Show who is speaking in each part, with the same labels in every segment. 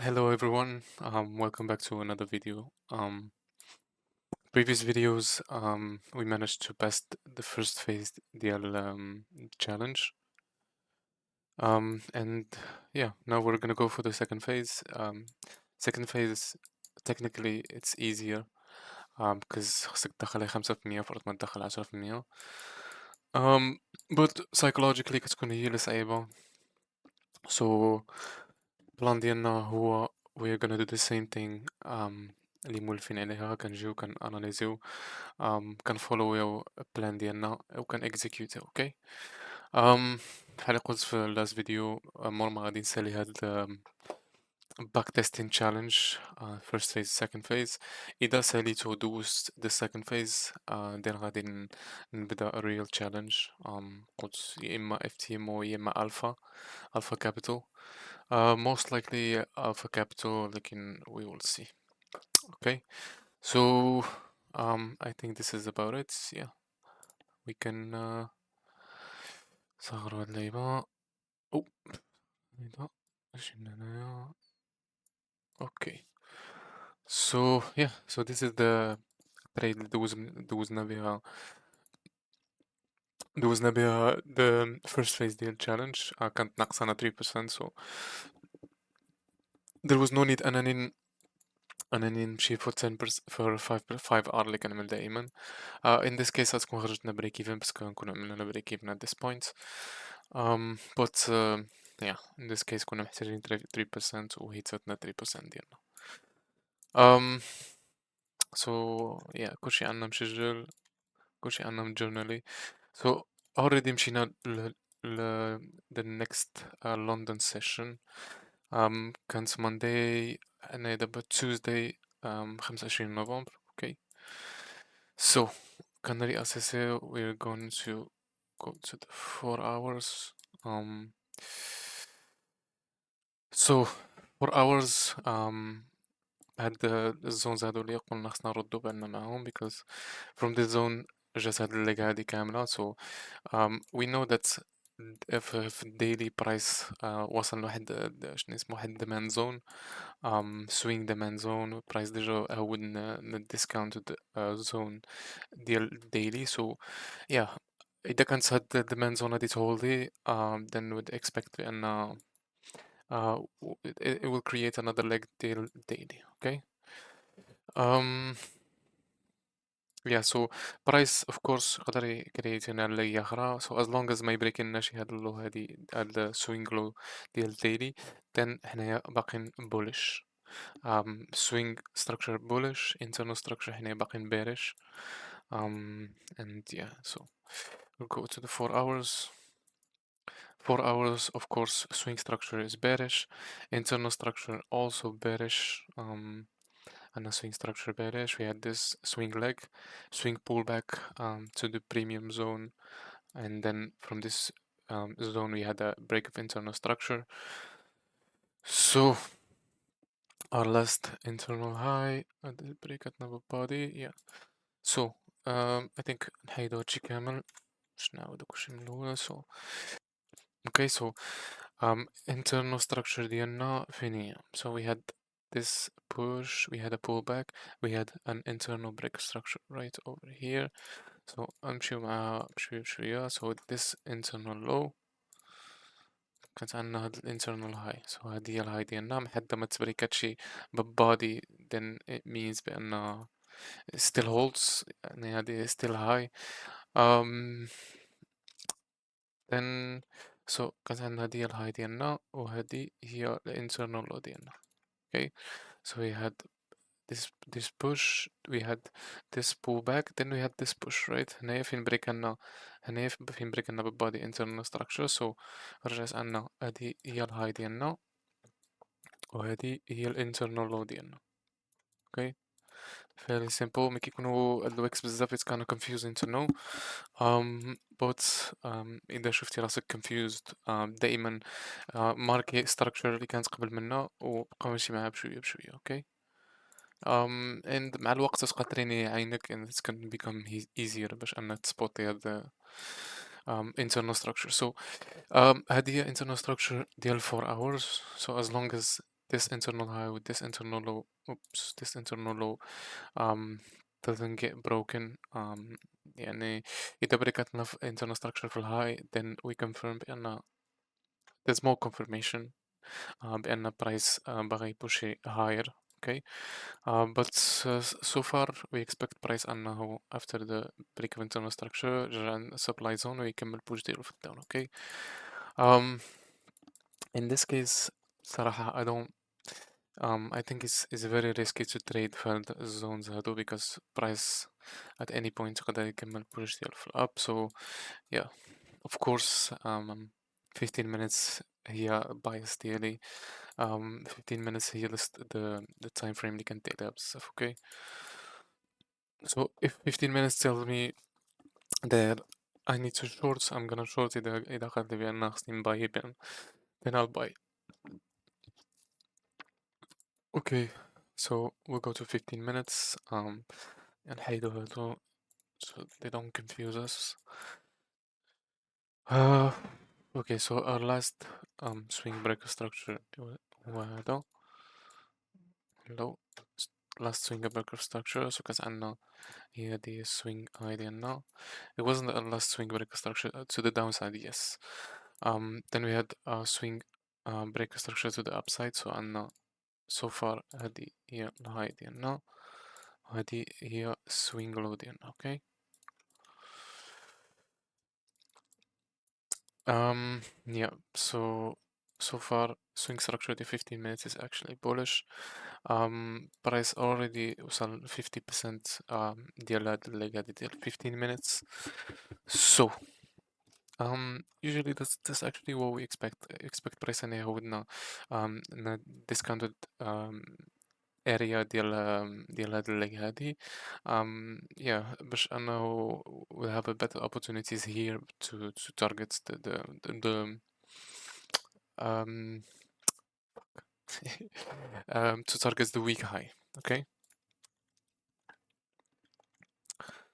Speaker 1: Hello everyone, welcome back to another video. Previous videos, we managed to pass the first phase ديال challenge. And yeah, now we're gonna go for the second phase. Second phase, technically it's easier because خصك تدخل 5% فرض ما تدخل 10%. But psychologically كتكون هي اللي صعيبة. So البلان ديالنا هو we're gonna do the same thing اللي مولفين عليها كنجيو كناناليزيو كنفولويو البلان ديالنا و كنexecute اوكي بحال اللي قلت في اللاست فيديو مور ما غادي نسالي هاد backtesting challenge first phase second phase اذا ساليتو دوزت the second phase then غادي نبدا a real challenge قلت يا اما FTMO يا اما alpha capital most likely alpha capital لكن we will see okay so I think this is about it yeah we can صغروا هاد اللعيبة oh هيدا اش عندنا هنايا okay so yeah so this is the trade اللي دوزنا بها the first phase ديال challenge كانت ناقصانا 3% so there was no need انني نمشي for 10% for 5 R اللي كنعمل دائما in this case غتكون خرجتنا break even بس كنكونو عملنا break even at this point but yeah in this case كنا محتاجين 3% وهيتاتنا 3% ديالنا so yeah كلشي عندنا مسجل كلشي عندنا مجورنالي so already مشينا the next London session كانت Monday أنا دابا Tuesday 25 نوفمبر okay so كان reassess we're going to go to the 4 hours so 4 hours هاد الزونز هادو اللي قلنا خصنا نردو بالنا معاهم because from the zone جات هاد الليغا هادي كاملة so we know that في الديلي برايس وصل لواحد شنو اسمه واحد demand zone swing demand zone برايس ديجا هود discounted zone ديال الديلي so yeah إذا كانت هاد demand zone هادي تهولدي then we'd expect بأن it will create another leg daily okay yeah so price of course قدر يكريت هنا leg أخرى so as long as ما يبريكلناش هاد اللو هادي هاد swing low ديال daily then حنايا باقين bullish swing structure bullish internal structure حنايا باقين bearish and yeah so we'll go to the 4 hours 4 hours, of course, swing structure is bearish. Internal structure also bearish. And a swing structure bearish. We had this swing leg, swing pullback to the premium zone. And then from this zone, we had a break of internal structure. So our last internal high, the break at another body, yeah. So I think نحيدو هادشي كامل باش نعاودو كلشي من الأول. So okay so internal structure ديالنا فين هي so we had this push we had a pullback we had an internal break structure right over here so نمشيو مع بشوية so this internal low كانت عندنا هاد internal high so هادي هي الهاي ديالنا محد ما تبريكاتشي بالبادي then it means بأن still holds يعني هادي still high then so كانت عندنا هادي هي الهاي ديالنا وهادي هي الانترنال لو ديالنا okay so we had this push we had this pullback then we had this push right هنايا فين بريكنا هنايا فين بريكنا بالبادي internal structure so رجعت عندنا هادي هي الهاي ديالنا وهادي هي الانترنال لو ديالنا okay fairly simple ملي كيكونوا الويكس بزاف it's kinda confusing to know but إذا شفتي راسك confused دائما ماركي structure اللي كانت قبل منا وبقى ماشي معاها بشوية بشوية okay and مع الوقت تبقى تريني عينك and it's can become easier باش أنك تسبوتي هاد internal structure so هذه هي internal structure ديال 4 hours so as long as this internal high with this internal low, oops, this internal low um, doesn't get broken. يعني إذا بركت لنا في internal structure في الهاي then we confirm بأن there's more confirmation بأن price بغى push higher. Okay, but so far we expect price أنه after the break of internal structure جرى supply zone ويكمل push ديالو في الداون. Okay, um, in this case صراحة I think it's very risky to trade for the zones هادو because price at any point يقدر يكمل push ديالو في الأب. So yeah, of course 15 minutes هي bias ديالي. 15 minutes هي the time frame اللي كنتقلها بزاف. Okay, so if 15 minutes tells me that I need to short, I'm gonna short إذا قال لي بأن خصني نباي بأن then I'll buy. Okay, so we'll go to 15 minutes نحيدو هادو so they don't confuse us. Okay, so our last swing breaker structure هو هذا لو last swing breaker structure. So كانت عندنا هي دي swing high ديالنا. It wasn't a last swing breaker structure to the downside, yes. Then we had a swing breaker structure to the upside. So عندنا so far هذه هي الهاي ديالنا وهذه هي swing low ديالنا. Okay. Yeah, so far swing structure the 15 minutes is actually bullish. Price already وصل 50% ديال هاد اللي قاعد ديال 15 minutes. So usually that's actually what we expect price أنه يعودنا in a discounted area ديال هاد اللي هادي. Yeah, باش أنه we'll have a better opportunities here to target the um, to target the weak high. Okay,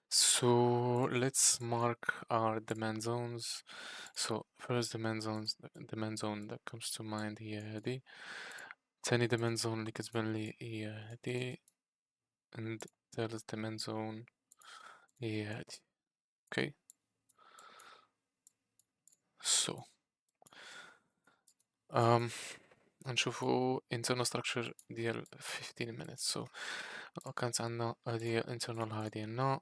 Speaker 1: so let's mark our demand zones. So first demand zone that comes to mind هي هذه. ثاني demand zone اللي كتبان لي هي هذه. and ثالث demand zone هي هذه. Okay, so نشوفو internal structure ديال 15 minutes. So كانت عندنا هذه internal high ديالنا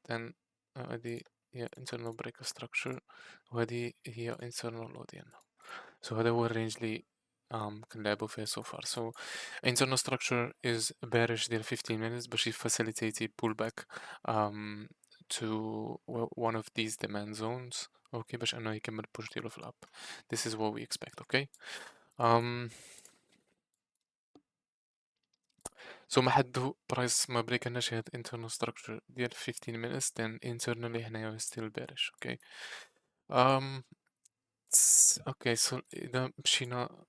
Speaker 1: then هذه هي internal breaker structure وهذه هي internal low ديالنا. So هذا هو الرينج اللي كنلعبو فيه so far. So internal structure is bearish ديال 15 minutes باش facilitate pullback to one of these demand zones. Okay, باش انه يكمل push ديالو في الاب. This is what we expect. Okay, so ما حدو برايس ما بريكناش هاد internal structure ديال 15 minutes then internally هنايا still bearish. Okay, okay, so إذا مشينا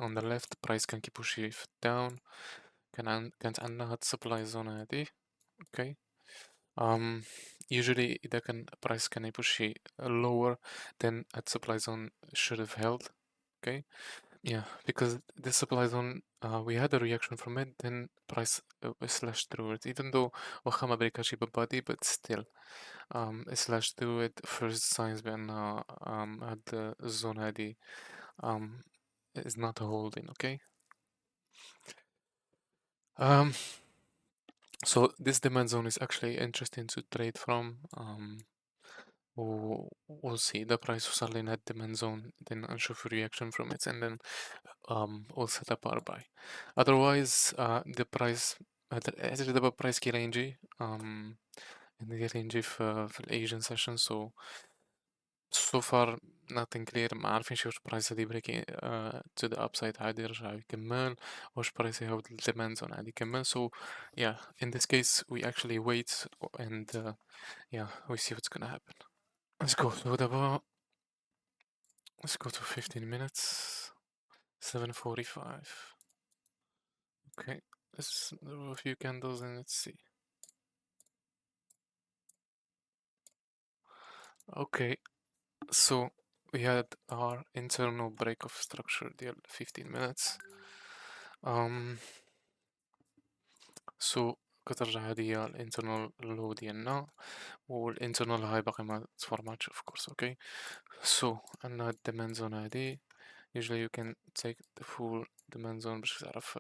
Speaker 1: on the left price كان كيبوشي في down. كانت عندنا هاد supply zone هادي. Okay, usually إذا كان price كان يبوشي lower then هاد supply zone should have held. Okay, yeah, because the supply zone we had a reaction from it then price slashed through it even though واخا ما بريكاش ببادي but still slashed through it. first signs بأن هاد الزون هادي is not holding. Okay, so this demand zone is actually interesting to trade from. We'll see the price وصل لنا هاد demand zone then نشوف reaction from it and then we'll set up our buy. Otherwise the price هذا دابا price كيرينجي كيرينجي في ال Asian session. So far nothing clear. ما عارفينش واش price هادي بريكي to the upside عادي يرجع يكمل واش price يهبط ال demand zone عادي يكمل. So yeah, in this case we actually wait and yeah, we see what's gonna happen. Let's go. So دابا let's go to 15 minutes. 7:45. Okay, let's do a few candles and let's see. Okay, so we had our internal break of structure ديال 15 minutes. So كترجع هذه هي الانترنال لو ديالنا والانترنال هاي باقي ما تفورماتش of course. Okay, so عندنا الديماند زون هادي. usually you can take the full demand zone باش تعرف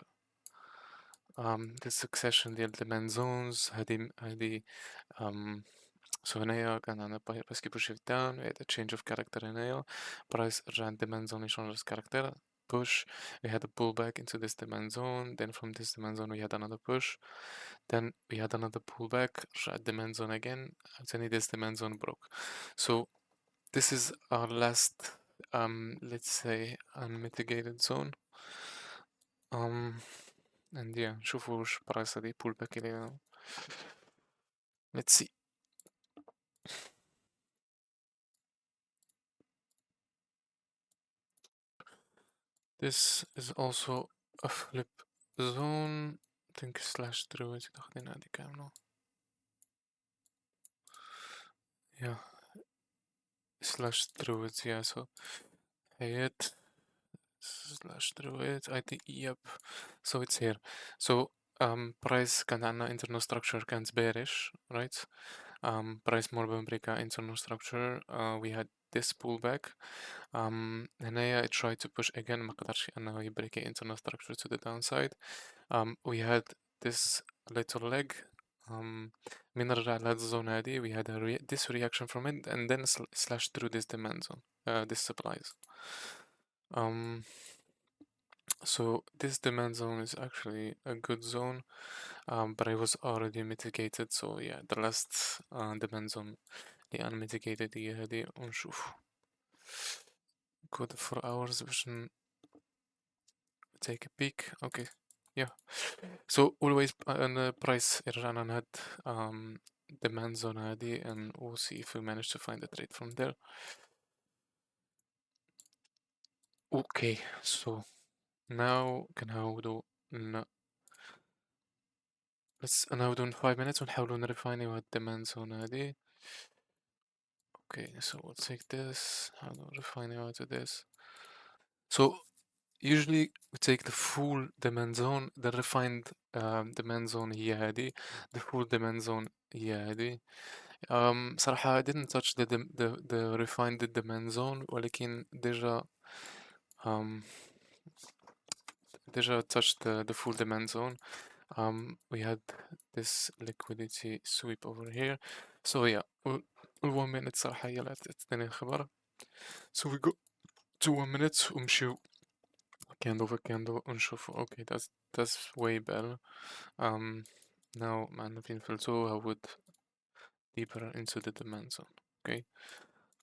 Speaker 1: the succession ديال demand zones هادي so هنايا كان عندنا basketball shift down. We had a change of character هنايا. Price رجع عند demand zone يشونج character push. We had a pullback into this demand zone. Then from this demand zone we had another push. Then we had another pullback. رجع demand zone again. عاوتاني this demand zone broke. So this is our last let's say unmitigated zone. And yeah, نشوفو واش برايس هادي pullback إلينا. Let's see. This is also a flip zone. I think slash through it داخلين هادي كاملة. Yeah, slash through it. Yeah, so hit slash through it. I think yep. So it's here. So price كان عندنا internal structure كانت bearish, right? Price more بنبريكا internal structure. We had this pullback. هنايا it tried to push again ما قدرش انه يبريك internal structure to the downside. We had this little leg. من رجع لهاد الزون هادي we had this reaction from it and then slash through this demand zone, this supplies. So this demand zone is actually a good zone, but it was already mitigated. So yeah, the last demand zone اللي unmitigated هي هادي ونشوف. Good for hours باش take a peek. Okay, yeah. So always price يرجعنا لهاد demand zone هادي and we'll see if we manage to find a trade from there. Okay, so now كنعاودو let's نعاودو in 5 minutes ونحاولو نريفاينيو هاد demand zone هادي. Okay, so we'll take this, نحاولو نريفاينيو to this. So usually we take the full demand zone, the refined demand zone هي هادي, the full demand zone هي هادي. صراحة I didn't touch the refined demand zone ولكن déjà touched the full demand zone. We had this liquidity sweep over here. So yeah, 1 minute صراحة هي اللي عطتني الخبر. So we go to 1 minute ونمشيو candle for candle ونشوفو. Okay, that's way better. Now معنا فين فلتو I would deeper into the demand zone. Okay,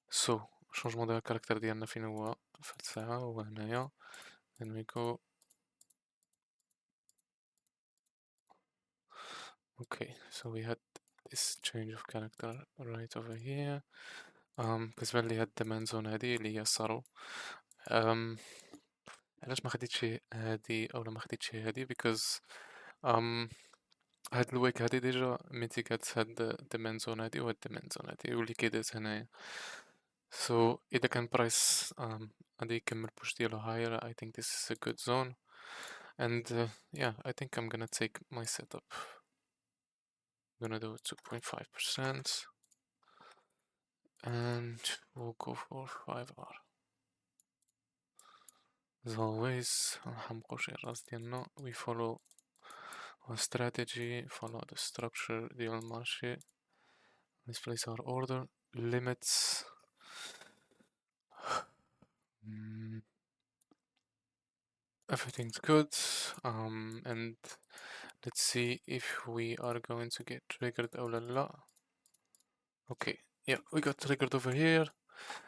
Speaker 1: so changement de caractère ديالنا فين هو في الساعة هو هنايا. Then we go. Okay, so we had this change of character right over here. بالنسبة لي هاد demand zone هادي اللي هي الصارو. علاش ما خديتش هادي أو ما خديتش هادي because هاد الويك هادي ديجا ميتيكات هاد demand zone هادي وهاد demand zone هادي واللي كيداز هنايا. So إذا كان برايس غادي يكمل push ديالو higher, I think this is a good zone. And yeah, I think I'm gonna take my setup. I'm gonna do 2.5% and we'll go for 5R. As always, we follow our strategy, follow the structure ديال المارشي. Let's place our order limits. Everything's good. And let's see if we are going to get triggered or la. Okay, yeah, we got triggered over here.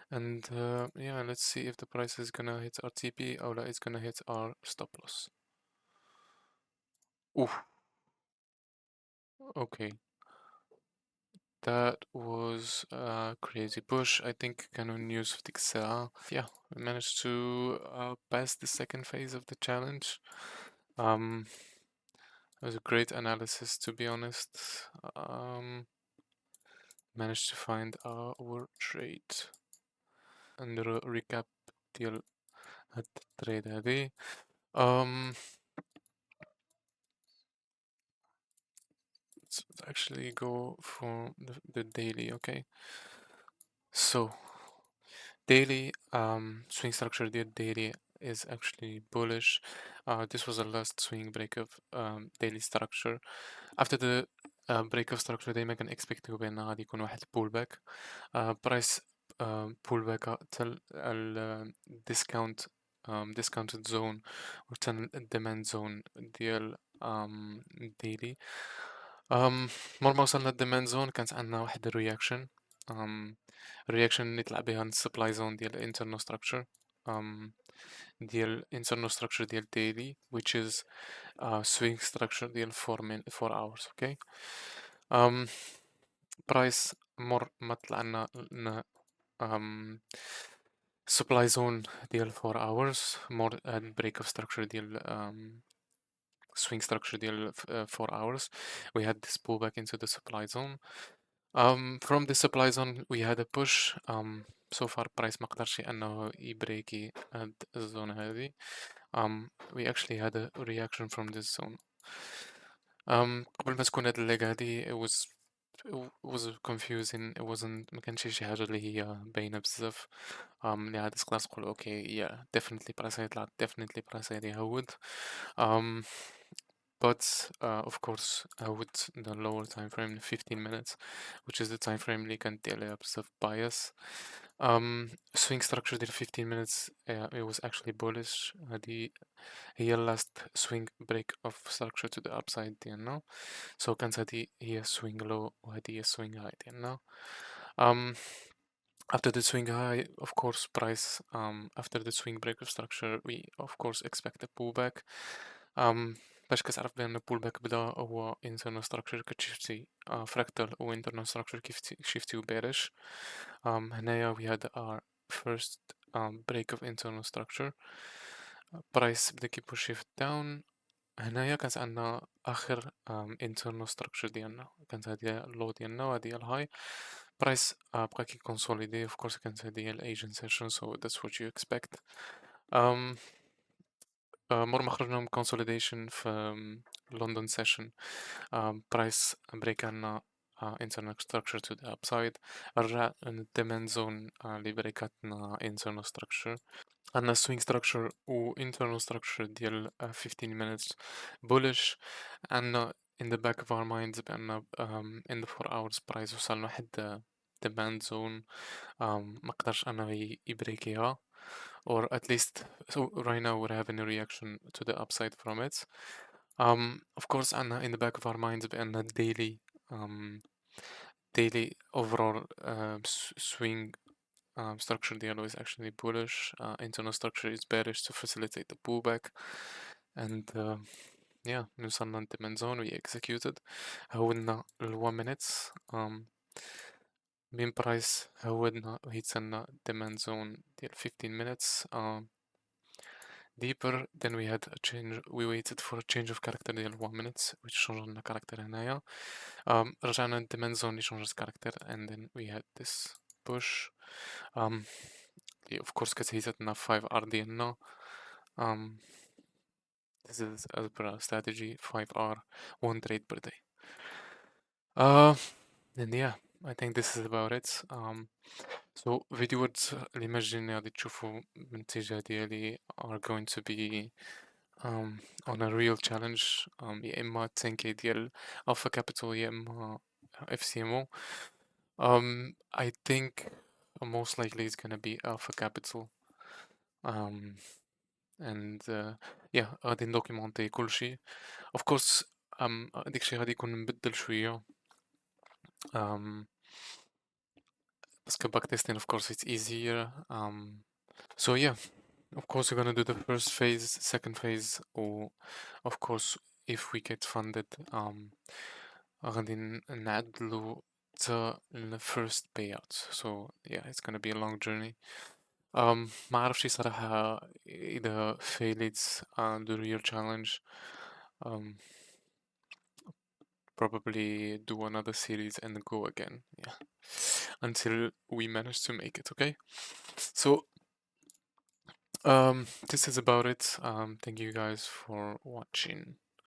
Speaker 1: And yeah, let's see if the price is gonna hit our TP or it's gonna hit our stop loss. Ooh. Okay. That was a crazy push. I think كانوا news في ديك الساعة. Yeah, we managed to pass the second phase of the challenge. It was a great analysis, to be honest. Managed to find our trade. نديرو ريكاب ديال هاد التريد هادي. um let's actually go for the daily. Okay, so daily swing structure ديال daily is actually bullish. This was the last swing break of daily structure. After the break of structure دايما كنexpecتو بأن غادي يكون واحد pullback. Price pullback حتى ال discount discounted zone وحتى ال demand zone ديال daily. مور ما وصلنا demand zone كانت عندنا واحد الرياكشن. الرياكشن اللي طلع بها السبلاي زون ديال internal structure ديال internal structure ديال daily, which is swing structure ديال 4 hours. Okay, price مور ما طلع لنا supply zone ديال 4 hours more break of structure ديال swing structure ديال 4 hours, we had this pullback into the supply zone. From the supply zone we had a push. So far price ما قدرش انه يبريكي هاد الزون هذه. We actually had a reaction from this zone. قبل ما تكون هاد الليغ هادي it was confusing. it wasn't ما كانش شي حاجة اللي هي باينة بزاف. اللي عاد تقدر تقول اوكي yeah definitely price هيطلع definitely price غادي يهود. But of course with the lower time frame 15 minutes, which is the time frame اللي كانت دي عليها بزاف bias. Swing structure ديال 15 minutes it was actually bullish. هذه هي last swing break of structure to the upside ديالنا. So كانت هذه هي swing low وهذه هي swing high ديالنا. After the swing high, of course, price after the swing break of structure we of course expect a pullback. باش كتعرف بأن pullback بدا هو internal structure كتشفتي fractal و internal structure كيف شفتي bearish. هنايا we had our first break of internal structure. price بدا كيبوش shift down. هنايا كانت عندنا آخر internal structure ديالنا، كانت هادي اللو ديالنا وهادي الهاي. برايس بقى كي كونسوليدي. of course كانت هادي هي الأيجن session, so that's what you expect. مور ما خرجنا من consolidation في لندن session, برايس بريك عنا internal structure to the upside. رجع demand zone اللي بريكاتنا internal structure. عندنا swing structure و internal structure ديال 15 minutes bullish. عندنا in the back of our minds بأن in the 4 hours price وصلنا واحد demand zone ما قدرش أنه يبريكيها, or at least so right now we're having a reaction to the upside from it. Of course عندنا in the back of our minds بأن daily overall swing structure ديالو is actually bullish. Internal structure is bearish to facilitate the pullback. And yeah, وصلنا demand zone we executed. هودنا ال 1 minutes. من برايس هودنا وهيتسنى demand zone ديال 15 minutes. Deeper, then we had a change. We waited for a change of character ديال 1 minutes which changed لنا character هنايا. رجعنا demand zone اللي changed character, and then we had this push. Of course كتهيتنا 5R ديالنا. This is as per our strategy 5R 1 trade per day. And yeah, I think this is about it. So فيديوهات الإيماج اللي غادي تشوفوا من الاتجاه ديالي are going to be on a real challenge. يا إما 10k ديال Alpha Capital يا إما FCMO. I think most likely it's gonna be Alpha Capital. And yeah غادي ندوكيمونتي كلشي. of course داكشي غادي يكون مبدل شوية. باسكو backtesting of course it's easier. So yeah, of course we're gonna do the first phase, second phase, or of course if we get funded غادي نعدلو to the first payout. So yeah, it's gonna be a long journey. ما عرفتش صراحة إذا failed the real challenge. probably do another series and go again. Yeah, until we manage to make it. Okay, so this is about it. Thank you guys for watching.